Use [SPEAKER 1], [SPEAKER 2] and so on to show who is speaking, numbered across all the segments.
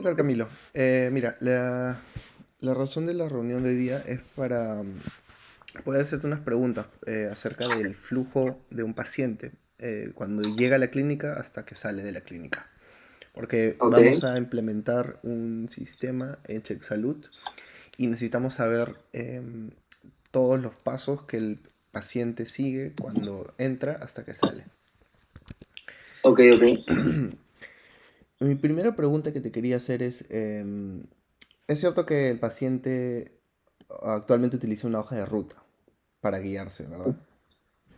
[SPEAKER 1] tal, Camilo? Mira, la razón de la reunión de hoy día es para poder hacerte unas preguntas acerca del flujo de un paciente cuando llega a la clínica hasta que sale de la clínica. Porque
[SPEAKER 2] Ok,
[SPEAKER 1] vamos a implementar un sistema en Check Salud y necesitamos saber todos los pasos que el paciente sigue cuando entra hasta que sale.
[SPEAKER 2] ok, ok.
[SPEAKER 1] Mi primera pregunta que te quería hacer ¿es cierto que el paciente actualmente utiliza una hoja de ruta para guiarse, verdad?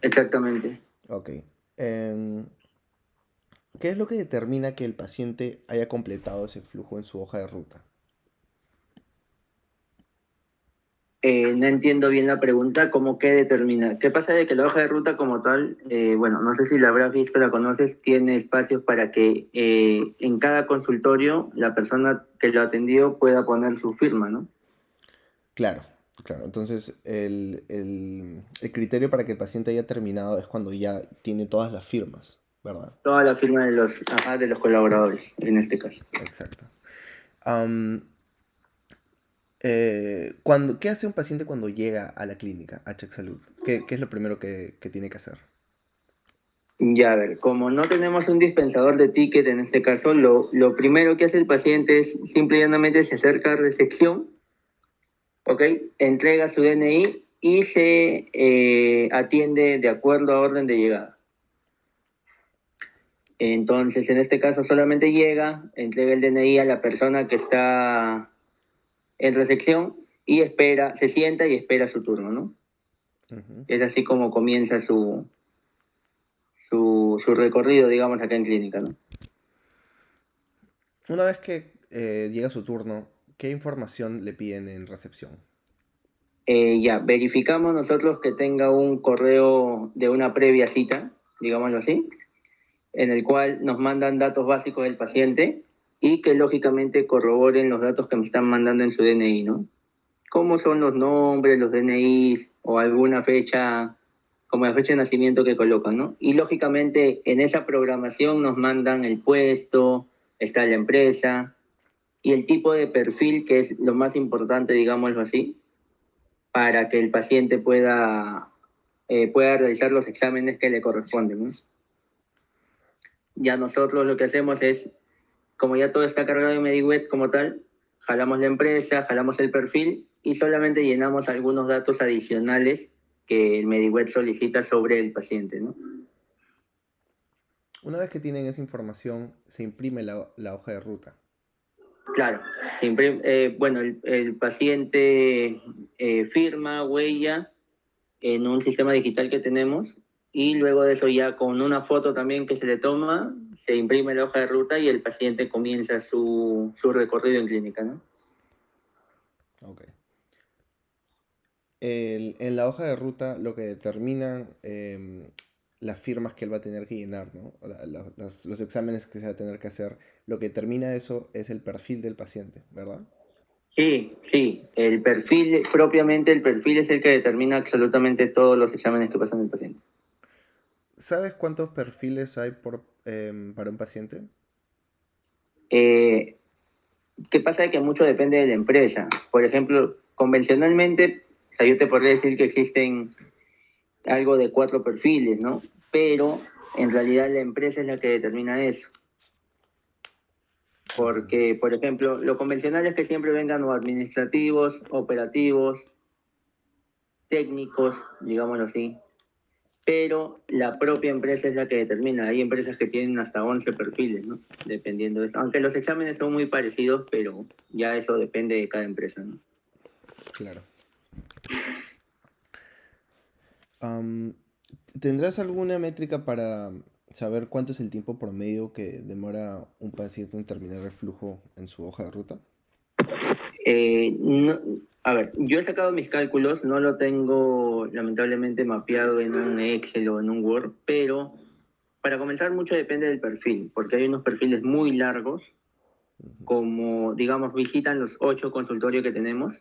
[SPEAKER 2] Exactamente.
[SPEAKER 1] Ok. Em, ¿Qué es lo que determina que el paciente haya completado ese flujo en su hoja de ruta?
[SPEAKER 2] No entiendo bien la pregunta, ¿cómo que determina? ¿Qué pasa de que la hoja de ruta como tal, bueno, no sé si la habrás visto, la conoces, tiene espacios para que en cada consultorio la persona que lo atendió pueda poner su firma, ¿no?
[SPEAKER 1] Claro, claro. Entonces, el criterio para que el paciente haya terminado es cuando ya tiene todas las firmas, ¿verdad?
[SPEAKER 2] Toda la firma de los, ajá, de los colaboradores, en este caso.
[SPEAKER 1] Exacto. Am, ¿Qué hace un paciente cuando llega a la clínica, a Check Salud? ¿Qué es lo primero que tiene que hacer?
[SPEAKER 2] Ya, a ver, como no tenemos un dispensador de ticket en este caso, lo primero que hace el paciente es simple y llanamente se acerca a recepción. ¿Ok? Entrega su DNI y se atiende de acuerdo a orden de llegada. Entonces, en este caso solamente llega, entrega el DNI a la persona que está en recepción y espera, se sienta y espera su turno, ¿no?
[SPEAKER 1] Ujú.
[SPEAKER 2] Es así como comienza su recorrido, digamos, acá en clínica, ¿no?
[SPEAKER 1] Una vez que llega su turno, ¿qué información le piden en recepción?
[SPEAKER 2] Ya, verificamos nosotros que tenga un correo de una previa cita, digámoslo así, en el cual nos mandan datos básicos del paciente y que lógicamente corroboren los datos que me están mandando en su DNI, ¿no? ¿Cómo son los nombres, los DNIs o alguna fecha, como la fecha de nacimiento que colocan, ¿no? Y lógicamente en esa programación nos mandan el puesto, está la empresa y el tipo de perfil, que es lo más importante, digámoslo así, para que el paciente pueda realizar los exámenes que le corresponden, ¿no? Ya nosotros lo que hacemos es, como ya todo está cargado en MediWeb como tal, jalamos la empresa, jalamos el perfil y solamente llenamos algunos datos adicionales que el MediWeb solicita sobre el paciente, ¿no?
[SPEAKER 1] Una vez que tienen esa información, se imprime la hoja de ruta.
[SPEAKER 2] Claro, siempre, bueno, el paciente firma, huella en un sistema digital que tenemos y luego de eso ya con una foto también que se le toma, se imprime la hoja de ruta y el paciente comienza su recorrido en clínica, ¿no?
[SPEAKER 1] Ok. En la hoja de ruta lo que determinan las firmas que él va a tener que llenar, ¿no? Los exámenes que se va a tener que hacer, lo que determina eso es el perfil del paciente, ¿verdad?
[SPEAKER 2] Sí, sí, el perfil, propiamente el perfil es el que determina absolutamente todos los exámenes que pasan el paciente.
[SPEAKER 1] ¿Sabes cuántos perfiles hay para un paciente?
[SPEAKER 2] Eh, ¿Qué pasa? Que mucho depende de la empresa. Por ejemplo, convencionalmente, o sea, yo te podría decir que existen algo de 4 perfiles, ¿no? Pero en realidad la empresa es la que determina eso.
[SPEAKER 1] Ujú.
[SPEAKER 2] Porque, por ejemplo, lo convencional es que siempre vengan o administrativos, operativos, técnicos, digámoslo así, pero la propia empresa es la que determina. Hay empresas que tienen hasta 11 perfiles, ¿no? Dependiendo de eso. Aunque los exámenes son muy parecidos, pero ya eso depende de cada empresa, ¿no?
[SPEAKER 1] Claro. Am, ¿Tendrás alguna métrica para saber cuánto es el tiempo promedio que demora un paciente en terminar el flujo en su hoja de ruta?
[SPEAKER 2] No, a ver, yo he sacado mis cálculos, no lo tengo lamentablemente mapeado en un Excel o en un Word, pero para comenzar mucho depende del perfil, porque hay unos perfiles muy largos,
[SPEAKER 1] Ujú.
[SPEAKER 2] como digamos visitan los 8 consultorios que tenemos,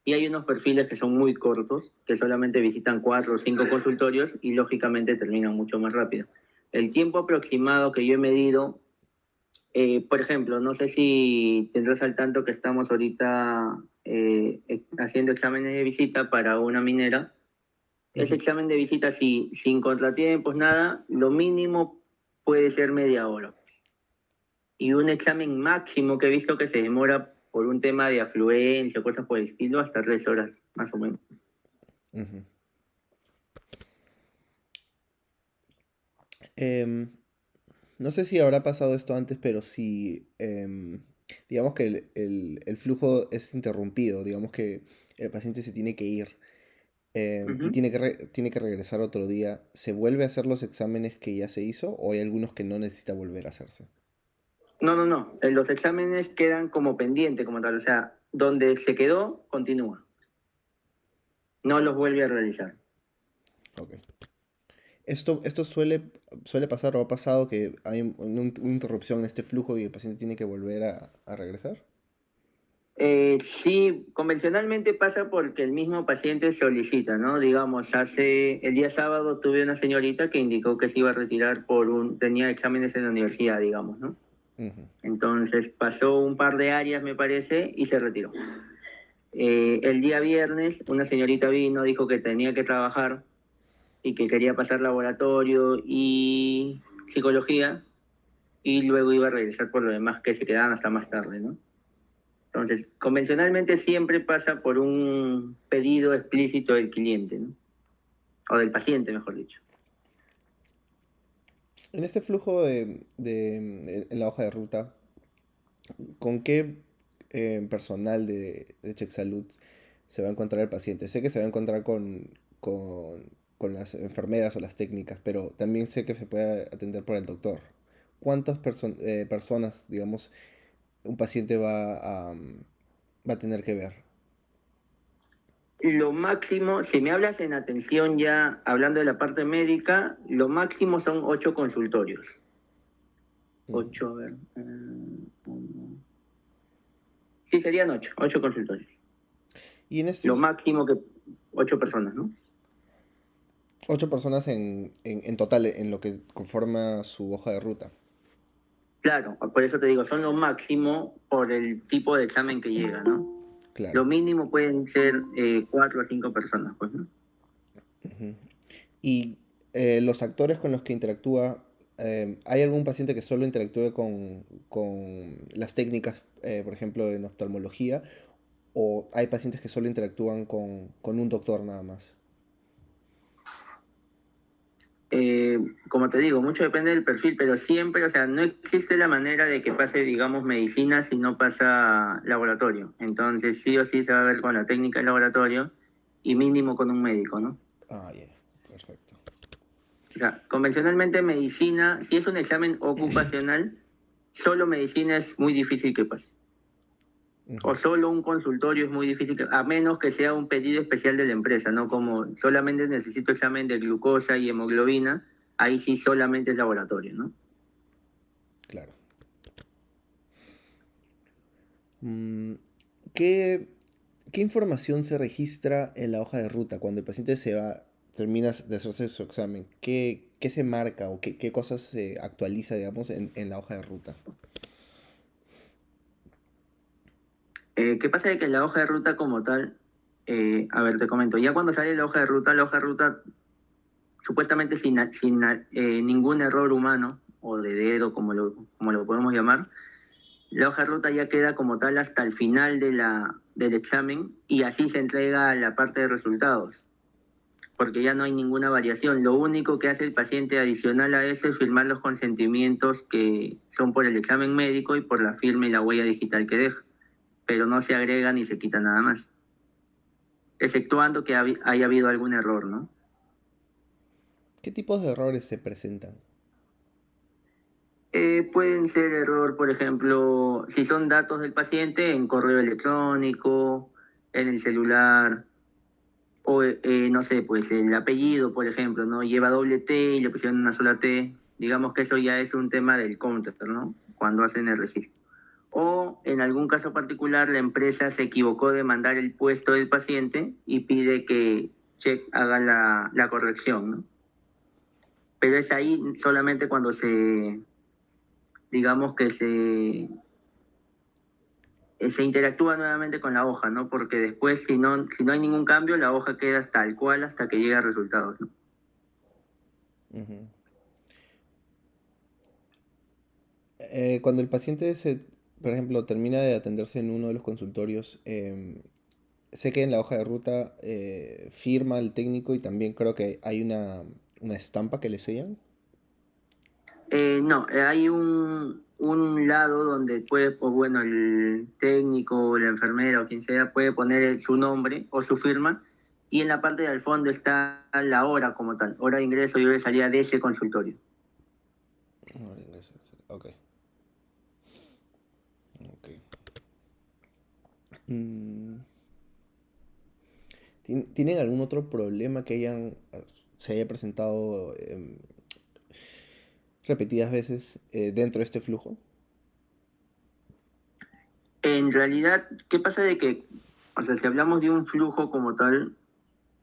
[SPEAKER 2] y hay unos perfiles que son muy cortos, que solamente visitan 4 o 5 consultorios y lógicamente terminan mucho más rápido. El tiempo aproximado que yo he medido Por ejemplo, no sé si tendrás al tanto que estamos ahorita haciendo exámenes de visita para una minera. Ese
[SPEAKER 1] Ujú.
[SPEAKER 2] examen de visita, sí, sin contratiempos, nada, lo mínimo puede ser media hora. Y un examen máximo que he visto que se demora por un tema de afluencia o cosas por el estilo, hasta 3 horas, más o menos.
[SPEAKER 1] Ujú. Em, no sé si habrá pasado esto antes, pero si digamos que el flujo es interrumpido, digamos que el paciente se tiene que ir y
[SPEAKER 2] Ujú.
[SPEAKER 1] tiene que regresar otro día, ¿se vuelve a hacer los exámenes que ya se hizo o hay algunos que no necesita volver a hacerse?
[SPEAKER 2] No, no, no. Los exámenes quedan como pendiente, como tal. O sea, donde se quedó, continúa. No los vuelve a realizar.
[SPEAKER 1] Ok. Esto suele pasar o ha pasado que hay una interrupción en este flujo y el paciente tiene que volver a regresar.
[SPEAKER 2] Sí, convencionalmente pasa porque el mismo paciente solicita, ¿no? Digamos, el día sábado tuve una señorita que indicó que se iba a retirar tenía exámenes en la universidad, digamos, ¿no?
[SPEAKER 1] Ujú.
[SPEAKER 2] Entonces pasó un par de áreas, me parece, y se retiró. El día viernes, una señorita vino, dijo que tenía que trabajar y que quería pasar laboratorio y psicología, y luego iba a regresar por lo demás que se quedaban hasta más tarde, ¿no? Entonces, convencionalmente siempre pasa por un pedido explícito del cliente, ¿no? O del paciente, mejor dicho.
[SPEAKER 1] En este flujo en la hoja de ruta, ¿con qué personal de Check Salud se va a encontrar el paciente? Sé que se va a encontrar con las enfermeras o las técnicas, pero también sé que se puede atender por el doctor. ¿Cuántas personas, digamos, un paciente va a tener que ver?
[SPEAKER 2] Lo máximo, si me hablas en atención ya, hablando de la parte médica, lo máximo son 8 consultorios.
[SPEAKER 1] Mm.
[SPEAKER 2] 8, a ver. Sí, serían 8 consultorios.
[SPEAKER 1] Y en
[SPEAKER 2] Lo
[SPEAKER 1] estos
[SPEAKER 2] máximo que 8 personas, ¿no?
[SPEAKER 1] 8 personas en total, en lo que conforma su hoja de ruta.
[SPEAKER 2] Claro, por eso te digo, son lo máximo por el tipo de examen que llega, ¿no?
[SPEAKER 1] Claro.
[SPEAKER 2] Lo mínimo pueden ser 4 a 5 personas, pues, ¿no?
[SPEAKER 1] Ujú. Y los actores con los que interactúa, ¿hay algún paciente que solo interactúe con las técnicas, por ejemplo, en oftalmología? ¿O hay pacientes que solo interactúan con un doctor nada más?
[SPEAKER 2] Eh, Como te digo, mucho depende del perfil, pero siempre, o sea, no existe la manera de que pase, digamos, medicina si no pasa laboratorio. Entonces, sí o sí se va a ver con la técnica del laboratorio y mínimo con un médico, ¿no?
[SPEAKER 1] Ah, ya, perfecto.
[SPEAKER 2] O sea, convencionalmente medicina, si es un examen ocupacional, solo medicina es muy difícil que pase. O
[SPEAKER 1] Ujú.
[SPEAKER 2] solo un consultorio es muy difícil, a menos que sea un pedido especial de la empresa, ¿no? Como solamente necesito examen de glucosa y hemoglobina, ahí sí solamente es laboratorio, ¿no?
[SPEAKER 1] Claro. Mm, ¿qué, qué información se registra en la hoja de ruta cuando el paciente termina de hacerse su examen? ¿Qué se marca o qué cosas se actualiza, digamos, en la hoja de ruta?
[SPEAKER 2] ¿Qué pasa de que la hoja de ruta como tal, a ver, te comento, ya cuando sale la hoja de ruta supuestamente sin ningún error humano o de dedo, como lo podemos llamar, la hoja de ruta ya queda como tal hasta el final del examen y así se entrega la parte de resultados, porque ya no hay ninguna variación. Lo único que hace el paciente adicional a eso es firmar los consentimientos que son por el examen médico y por la firma y la huella digital que deja, pero no se agrega ni se quita nada más, exceptuando que haya habido algún error, ¿no?
[SPEAKER 1] ¿Qué tipos de errores se presentan?
[SPEAKER 2] Pueden ser error, por ejemplo, si son datos del paciente en correo electrónico, en el celular, o no sé, pues el apellido, por ejemplo, ¿no? Lleva doble T y le pusieron una sola T. Digamos que eso ya es un tema del counter, ¿no? Cuando hacen el registro. O en algún caso particular, la empresa se equivocó de mandar el puesto del paciente y pide que Check haga la corrección, ¿no? Pero es ahí solamente cuando digamos que se interactúa nuevamente con la hoja, ¿no? Porque después, si no hay ningún cambio, la hoja queda tal cual hasta que llegue a resultados, ¿no?
[SPEAKER 1] Ujú. Cuando el paciente por ejemplo, termina de atenderse en uno de los consultorios, sé que en la hoja de ruta firma el técnico y también creo que hay una estampa que le sellan.
[SPEAKER 2] No, hay un lado donde puede, o bueno, el técnico, la enfermera o quien sea puede poner su nombre o su firma, y en la parte del fondo está la hora como tal, hora de ingreso y hora de salida de ese consultorio.
[SPEAKER 1] No, el ingreso, ok, ok. Mm, ¿Tienen algún otro problema que se haya presentado repetidas veces dentro de este flujo?
[SPEAKER 2] En realidad, ¿qué pasa de que, o sea, si hablamos de un flujo como tal,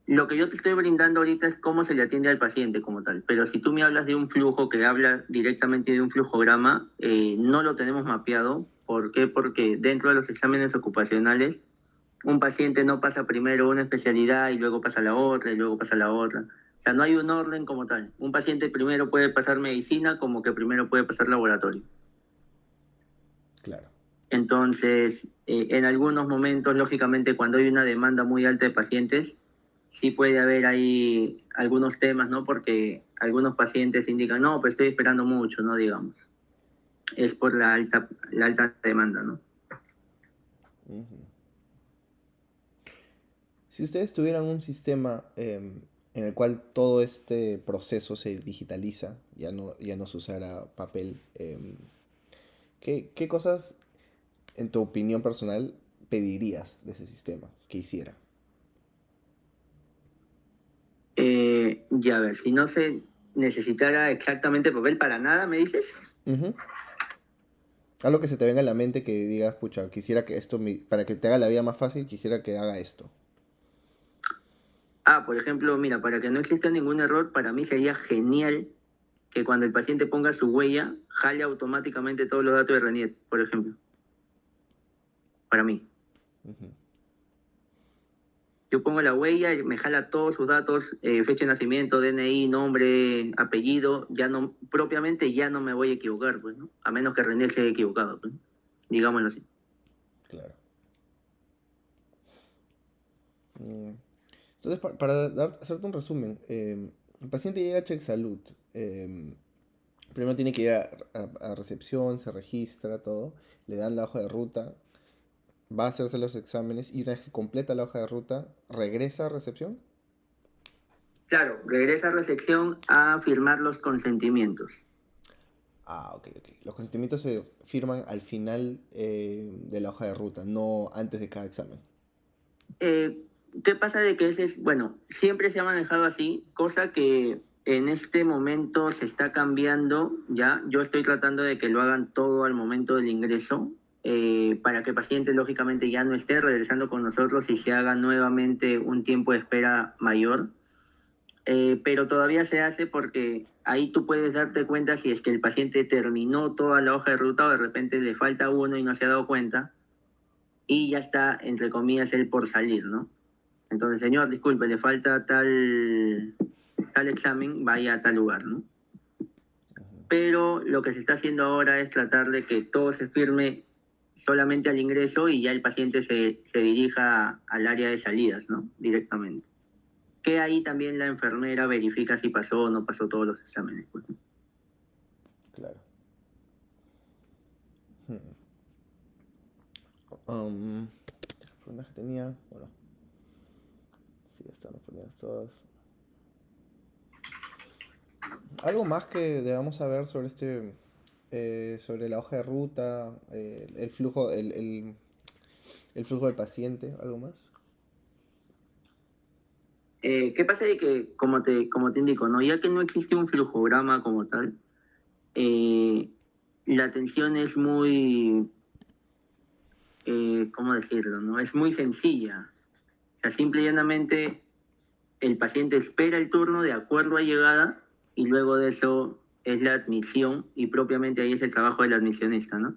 [SPEAKER 2] lo que yo te estoy brindando ahorita es cómo se le atiende al paciente como tal, pero si tú me hablas de un flujo que habla directamente de un flujograma, no lo tenemos mapeado. ¿Por qué? Porque dentro de los exámenes ocupacionales, un paciente no pasa primero una especialidad y luego pasa la otra y luego pasa la otra. O sea, no hay un orden como tal. Un paciente primero puede pasar medicina como que primero puede pasar laboratorio.
[SPEAKER 1] Claro.
[SPEAKER 2] Entonces, en algunos momentos, lógicamente, cuando hay una demanda muy alta de pacientes, sí puede haber ahí algunos temas, ¿no? Porque algunos pacientes indican, no, pues estoy esperando mucho, ¿no? Digamos. Es por la alta demanda, ¿no?
[SPEAKER 1] Ujú. Si ustedes tuvieran un sistema en el cual todo este proceso se digitaliza, ya no se usara papel, ¿qué cosas, en tu opinión personal, pedirías de ese sistema que hiciera?
[SPEAKER 2] Ya a ver, si no se necesitara exactamente papel para nada, ¿me dices?
[SPEAKER 1] Ujú. Algo que se te venga a la mente que digas, pucha, quisiera que para que te haga la vida más fácil, quisiera que haga esto.
[SPEAKER 2] Por ejemplo, mira, para que no exista ningún error, para mí sería genial que cuando el paciente ponga su huella, jale automáticamente todos los datos de RENIET, por ejemplo, para mí.
[SPEAKER 1] Ujú.
[SPEAKER 2] Yo pongo la huella y me jala todos sus datos, fecha de nacimiento, DNI, nombre, apellido, ya no, propiamente ya no me voy a equivocar, pues, ¿no? A menos que René se haya equivocado, pues, digámoslo así.
[SPEAKER 1] Claro. Mm. Entonces, para hacerte un resumen, el paciente llega a Check Salud. Primero tiene que ir a recepción, se registra todo, le dan la hoja de ruta, va a hacerse los exámenes y una vez que completa la hoja de ruta, regresa a recepción.
[SPEAKER 2] Claro, regresa a recepción a firmar los consentimientos.
[SPEAKER 1] Ah, ok, ok. Los consentimientos se firman al final de la hoja de ruta, no antes de cada examen.
[SPEAKER 2] Eh, ¿Qué pasa de que ese es, bueno, siempre se ha manejado así, cosa que en este momento se está cambiando, ya, yo estoy tratando de que lo hagan todo al momento del ingreso, para que el paciente lógicamente ya no esté regresando con nosotros y se haga nuevamente un tiempo de espera mayor. Pero todavía se hace porque ahí tú puedes darte cuenta si es que el paciente terminó toda la hoja de ruta o de repente le falta uno y no se ha dado cuenta y ya está, entre comillas, él por salir, ¿no? Entonces, señor, disculpe, le falta tal examen, vaya a tal lugar, ¿no? Pero lo que se está haciendo ahora es tratar de que todo se firme solamente al ingreso y ya el paciente se dirija al área de salidas, ¿no? Directamente. Que ahí también la enfermera verifica si pasó o no pasó todos los exámenes, pues, ¿no?
[SPEAKER 1] Claro. Um, las preguntas que tenía, bueno, sí, ya están respondidas todas. ¿Algo más que debamos saber sobre sobre la hoja de ruta, el flujo, el flujo del paciente? ¿Algo más?
[SPEAKER 2] ¿Qué pasa de que, como te indico, ¿no? Ya que no existe un flujograma como tal, eh, la atención es muy, ¿cómo decirlo? ¿No? Es muy sencilla. O sea, simple y llanamente el paciente espera el turno de acuerdo a llegada y luego de eso es la admisión y propiamente ahí es el trabajo del admisionista, ¿no?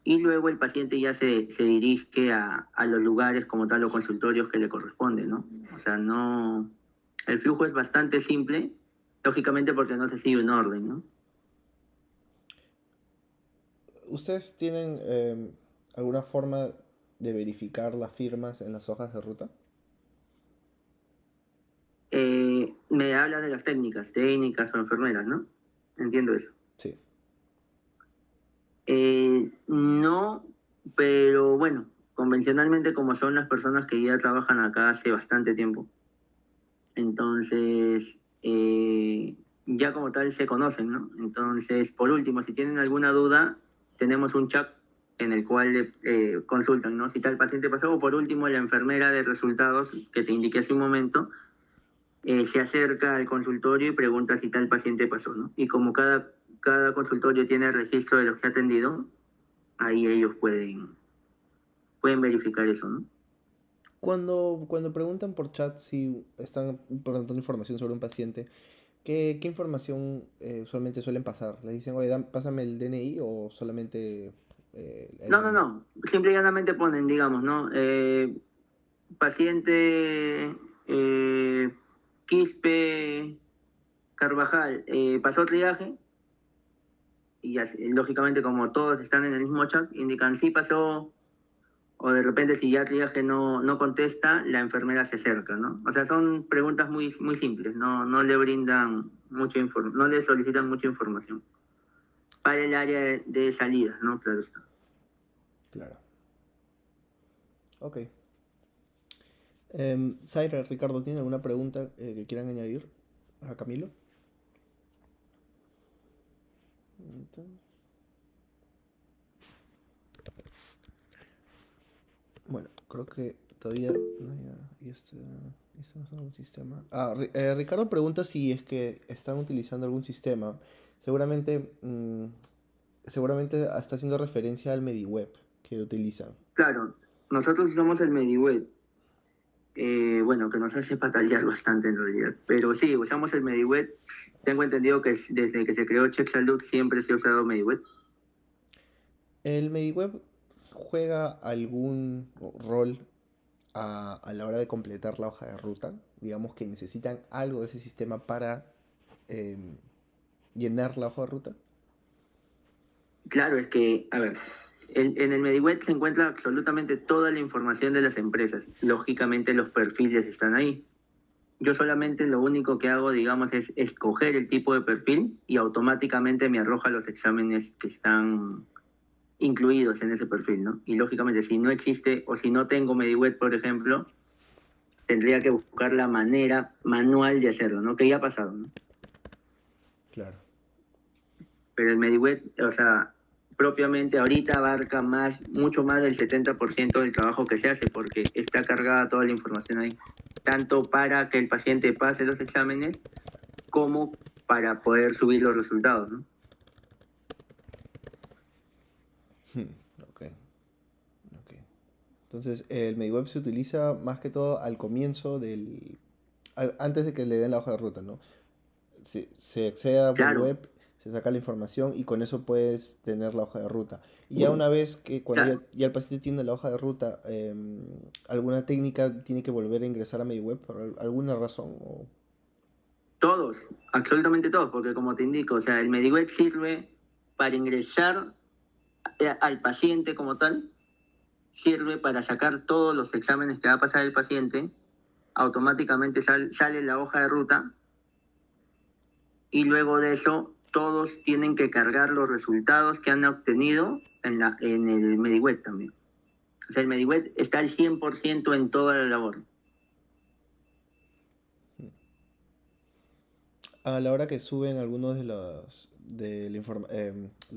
[SPEAKER 2] Y luego el paciente ya se dirige a los lugares como tal o consultorios que le corresponden, ¿no? O sea, no... El flujo es bastante simple, lógicamente porque no se sigue un orden, ¿no?
[SPEAKER 1] ¿Ustedes tienen alguna forma de verificar las firmas en las hojas de ruta?
[SPEAKER 2] Me habla de las técnicas o enfermeras, ¿no? Entiendo eso.
[SPEAKER 1] Sí.
[SPEAKER 2] No, pero bueno, convencionalmente como son las personas que ya trabajan acá hace bastante tiempo, entonces ya como tal se conocen, ¿no? Entonces, por último, si tienen alguna duda, tenemos un chat en el cual consultan, ¿no? Si tal paciente pasó, o por último, la enfermera de resultados que te indiqué hace un momento, se acerca al consultorio y pregunta si tal paciente pasó, ¿no? Y como cada consultorio tiene registro de los que ha atendido, ahí ellos pueden verificar eso, ¿no?
[SPEAKER 1] Cuando preguntan por chat si están preguntando información sobre un paciente, ¿qué información usualmente suelen pasar? ¿Les dicen, oye, pásame el DNI o solamente el
[SPEAKER 2] No, no,
[SPEAKER 1] nombre?
[SPEAKER 2] no. Simple y llanamente ponen, digamos, ¿no? Paciente Quispe Carvajal pasó triaje y lógicamente como todos están en el mismo chat, indican sí pasó o de repente si ya triaje no contesta, la enfermera se acerca, ¿no? O sea, son preguntas muy simples, no le brindan no le solicitan mucha información. Para el área de salida, ¿no? Claro está.
[SPEAKER 1] Claro. Ok. Zaira, Ricardo, ¿tiene alguna pregunta que quieran añadir a Camilo? Bueno, creo que todavía no, y este no es algún sistema. Ricardo pregunta si es que están utilizando algún sistema. Seguramente, seguramente está haciendo referencia al MediWeb que utilizan.
[SPEAKER 2] Claro, nosotros usamos el MediWeb, bueno, que nos hace patalear bastante en realidad, pero sí, usamos el MediWeb. Tengo entendido que desde que se creó Check Salud siempre se ha usado MediWeb.
[SPEAKER 1] ¿El MediWeb juega algún rol a la hora de completar la hoja de ruta? Digamos que necesitan algo de ese sistema para em, llenar la hoja de ruta.
[SPEAKER 2] Claro, es que, a ver, en el MediWeb se encuentra absolutamente toda la información de las empresas. Lógicamente los perfiles están ahí. Yo solamente lo único que hago, digamos, es escoger el tipo de perfil y automáticamente me arroja los exámenes que están incluidos en ese perfil, ¿no? Y lógicamente, si no existe o si no tengo MediWeb, por ejemplo, tendría que buscar la manera manual de hacerlo, ¿no? Que ya ha pasado, ¿no?
[SPEAKER 1] Claro.
[SPEAKER 2] Pero el MediWeb, o sea, propiamente ahorita abarca mucho más del 70% del trabajo que se hace porque está cargada toda la información ahí, tanto para que el paciente pase los exámenes como para poder subir los resultados, ¿no?
[SPEAKER 1] Ok, ok. Entonces, el MediWeb se utiliza más que todo al comienzo antes de que le den la hoja de ruta, ¿no? Se accede a
[SPEAKER 2] Claro,
[SPEAKER 1] MediWeb, se saca la información y con eso puedes tener la hoja de ruta. Y ya una vez que cuando
[SPEAKER 2] claro.
[SPEAKER 1] ya el paciente tiene la hoja de ruta, ¿alguna técnica tiene que volver a ingresar a MediWeb por alguna razón?
[SPEAKER 2] Todos, absolutamente todos, porque como te indico, o sea, el MediWeb sirve para ingresar al paciente como tal, sirve para sacar todos los exámenes que va a pasar el paciente, automáticamente sale la hoja de ruta y luego de eso todos tienen que cargar los resultados que han obtenido en el MediWeb también. O sea, el MediWeb está al 100% en toda la labor.
[SPEAKER 1] A la hora que suben algunos los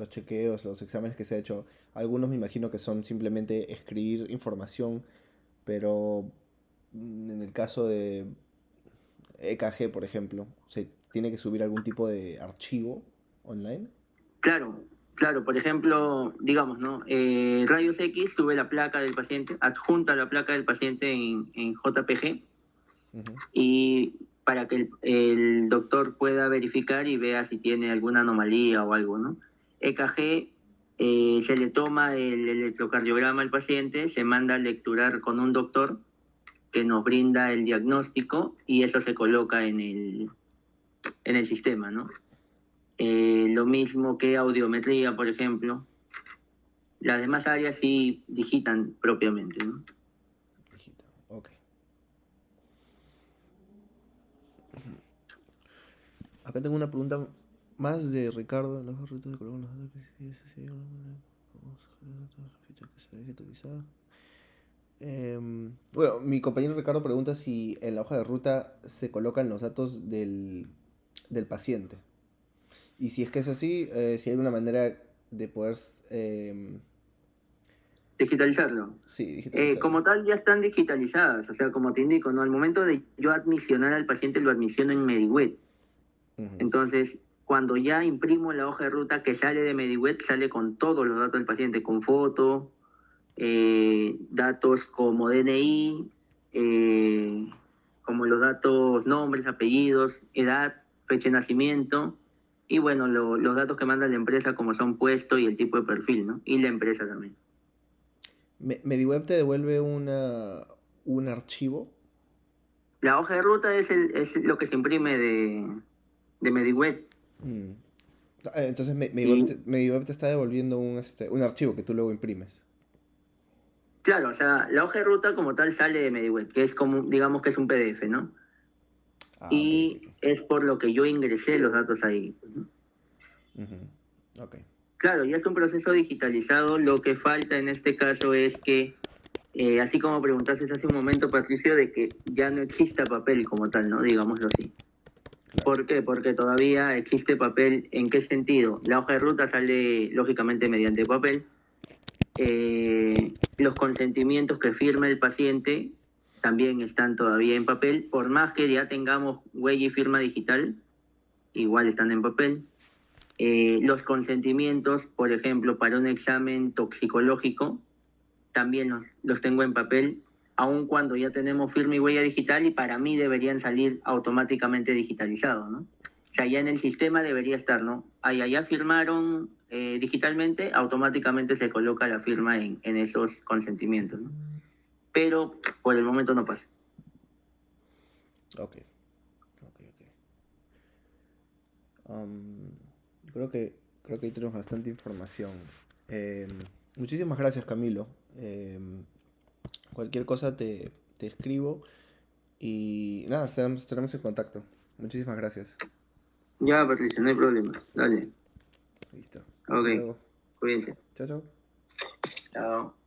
[SPEAKER 1] chequeos, los exámenes que se ha hecho, algunos me imagino que son simplemente escribir información, pero en el caso de EKG, por ejemplo, se tiene que subir algún tipo de archivo online.
[SPEAKER 2] Claro, claro, por ejemplo, digamos, ¿no? Rayos X sube la placa del paciente, adjunta la placa del paciente en JPG
[SPEAKER 1] Ujú.
[SPEAKER 2] y para que el doctor pueda verificar y vea si tiene alguna anomalía o algo, ¿no? EKG, se le toma el electrocardiograma al paciente, se manda a lecturar con un doctor que nos brinda el diagnóstico y eso se coloca en el sistema, ¿no? Lo mismo que audiometría, por ejemplo. Las demás áreas sí digitan propiamente, ¿no?
[SPEAKER 1] Hijita, ok. Acá tengo una pregunta más de Ricardo. En los rutas de colocan los datos que se vamos a generar todas las fichas que se digitalizadas. Bueno, mi compañero Ricardo pregunta si en la hoja de ruta se colocan los datos del paciente. Y si es que es así, si hay alguna manera de poder,
[SPEAKER 2] Digitalizarlo.
[SPEAKER 1] sí, digitalizarlo.
[SPEAKER 2] Como tal, ya están digitalizadas, o sea, como te indico, ¿no? Al momento de yo admisionar al paciente, lo admisiono en MediWeb.
[SPEAKER 1] Ujú.
[SPEAKER 2] Entonces, cuando ya imprimo la hoja de ruta que sale de MediWeb, sale con todos los datos del paciente, con foto, datos como DNI, como los datos, nombres, apellidos, edad, fecha de nacimiento, y bueno, los datos que manda la empresa como son puesto y el tipo de perfil, ¿no? Y la empresa también.
[SPEAKER 1] MediWeb te devuelve un archivo.
[SPEAKER 2] La hoja de ruta es lo que se imprime de MediWeb.
[SPEAKER 1] Mm. Entonces
[SPEAKER 2] Y
[SPEAKER 1] MediWeb te está devolviendo un archivo que tú luego imprimes.
[SPEAKER 2] claro, o sea, la hoja de ruta como tal sale de MediWeb, que es como, digamos que es un PDF, ¿no?
[SPEAKER 1] Ah, ok, ok,
[SPEAKER 2] Y
[SPEAKER 1] ok.
[SPEAKER 2] es por lo que yo ingresé los datos ahí, ¿no?
[SPEAKER 1] Ujú. Ok.
[SPEAKER 2] Claro, ya es un proceso digitalizado. Lo que falta en este caso es que, así como preguntaste hace un momento, Patricio, de que ya no exista papel como tal, ¿no? Digámoslo así.
[SPEAKER 1] Claro.
[SPEAKER 2] ¿Por qué? Porque todavía existe papel. ¿En qué sentido? La hoja de ruta sale lógicamente mediante papel. Los consentimientos que firma el paciente también están todavía en papel. Por más que ya tengamos huella y firma digital, igual están en papel. Los consentimientos, por ejemplo, para un examen toxicológico, también los tengo en papel, aun cuando ya tenemos firma y huella digital y para mí deberían salir automáticamente digitalizados, ¿no? O sea, ya en el sistema debería estar, ¿no? Allá firmaron digitalmente, automáticamente se coloca la firma en esos consentimientos, ¿no? Pero por el momento no pasa.
[SPEAKER 1] Ok. Ok, ok. Am, yo creo que ahí tenemos bastante información. Em, Muchísimas gracias, Camilo. Cualquier cosa te escribo y nada, estaremos en contacto. Muchísimas gracias.
[SPEAKER 2] Ya, Patricia, no hay problema. Dale.
[SPEAKER 1] Listo. Hasta
[SPEAKER 2] Ok,
[SPEAKER 1] luego.
[SPEAKER 2] cuídense.
[SPEAKER 1] Chao, chao.
[SPEAKER 2] Chao.